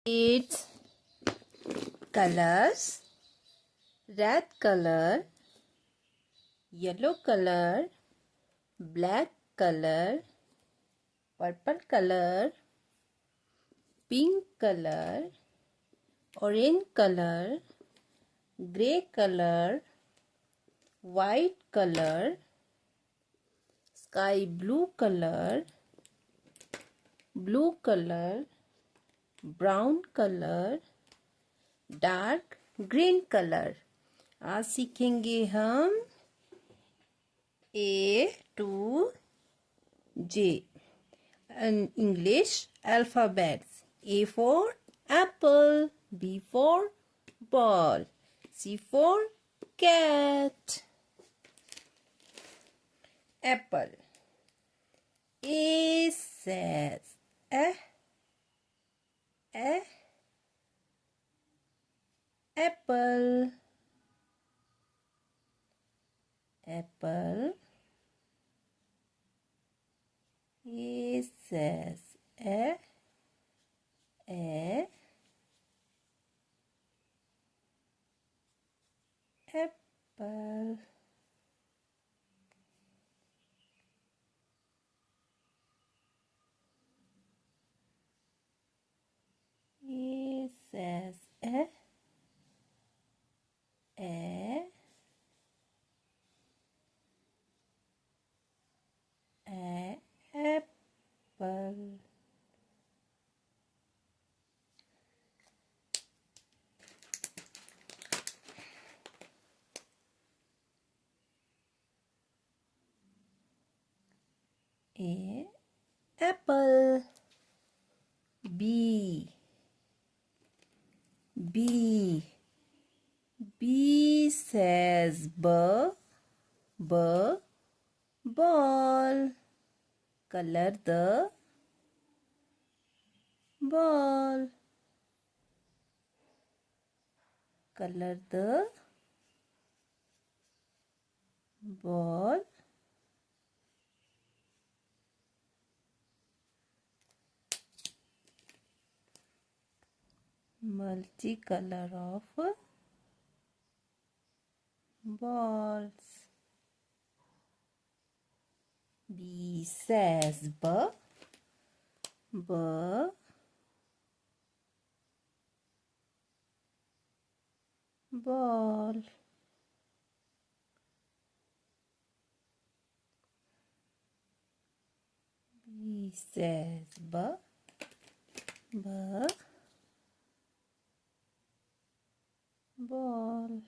Its colors: red color, yellow color, black color, purple color, pink color, orange color, grey color, white color, sky blue color, blue color, brown color, dark green colour. आज सीखेंगे हम A to J English alphabets. A for apple, B for ball, C for cat. Apple. A says apple. Apple. A says apple. A says apple. A apple. B says ball. Color the ball. Color the ball. Multicolor of balls. B says ball. B says ball.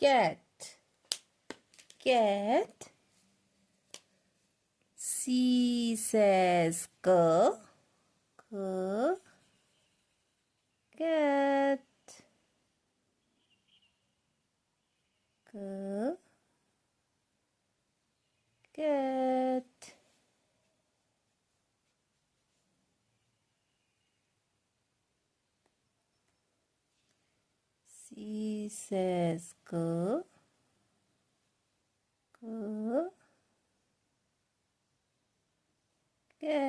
Cat. C says cat. C says cat.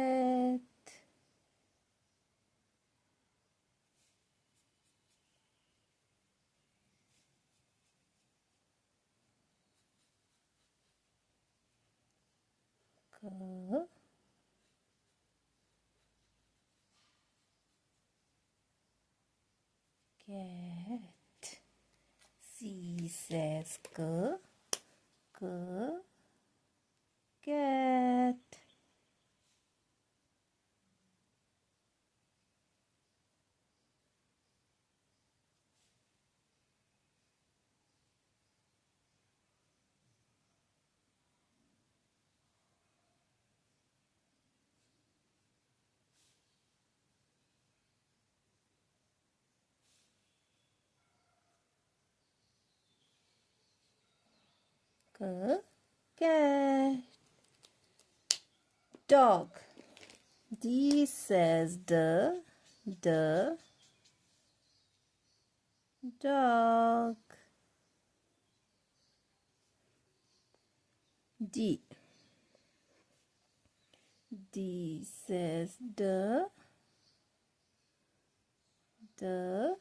Cat. C says cat. cat. Dog. D says the dog. D. D says the dog.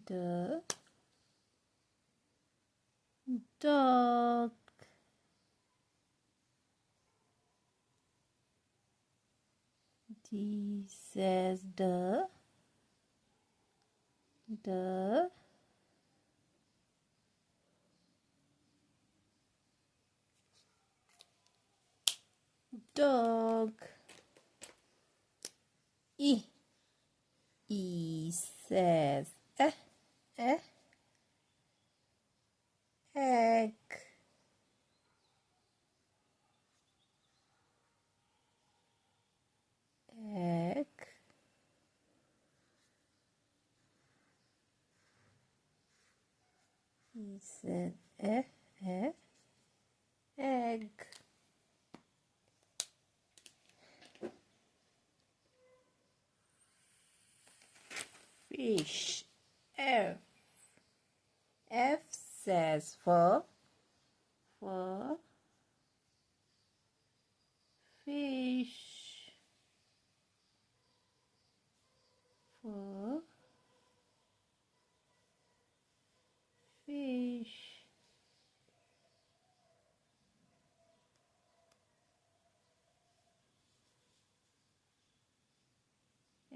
The dog. D says the dog. E. E says egg. Egg. E said egg. Fish. F. F says for fish. For fish.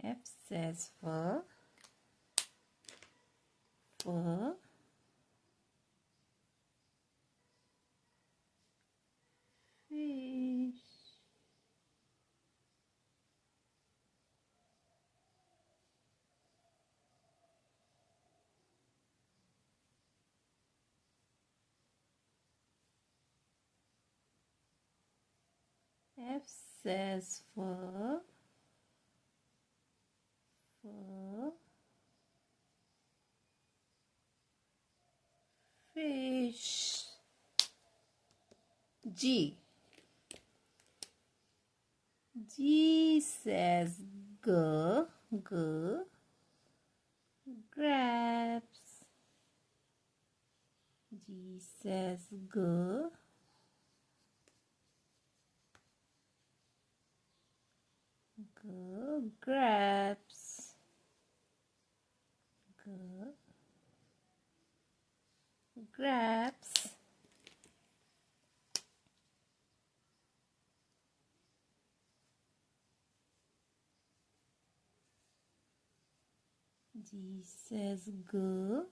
F says for fish. F says for fish. G. G says grabs. G says grabs. Grabs. G says grabs.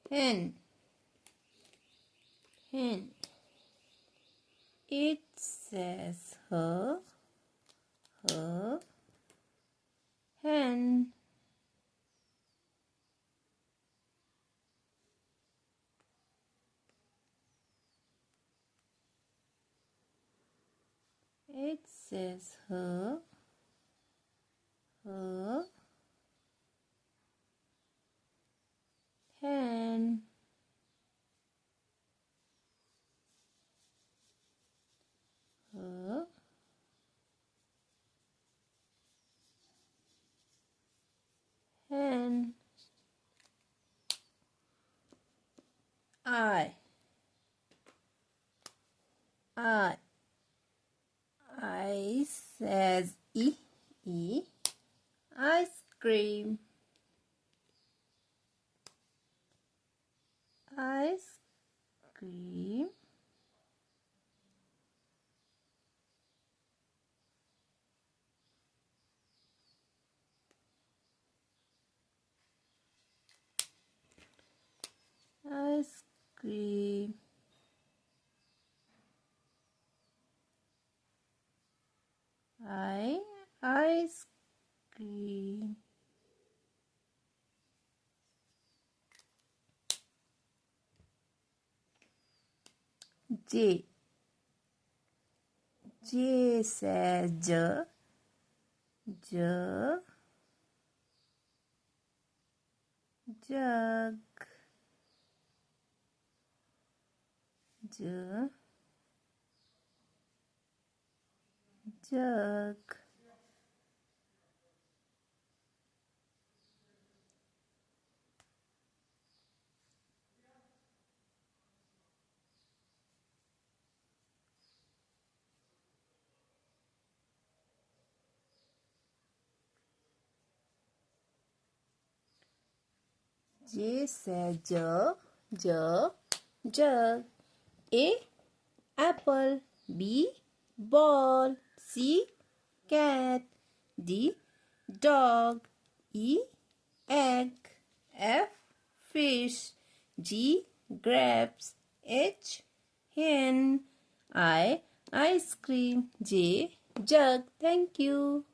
Hen. It says hen. It says hen. Hen. I says ice cream. Ice cream. cream. I, ice cream. J. J says j. J. Jug. J. Jug. J says j. J. Jug. A. Apple. B. Ball. C. Cat. D. Dog. E. Egg. F. Fish. G. Grapes. H. Hen. I. Ice cream. J. Jug. Thank you.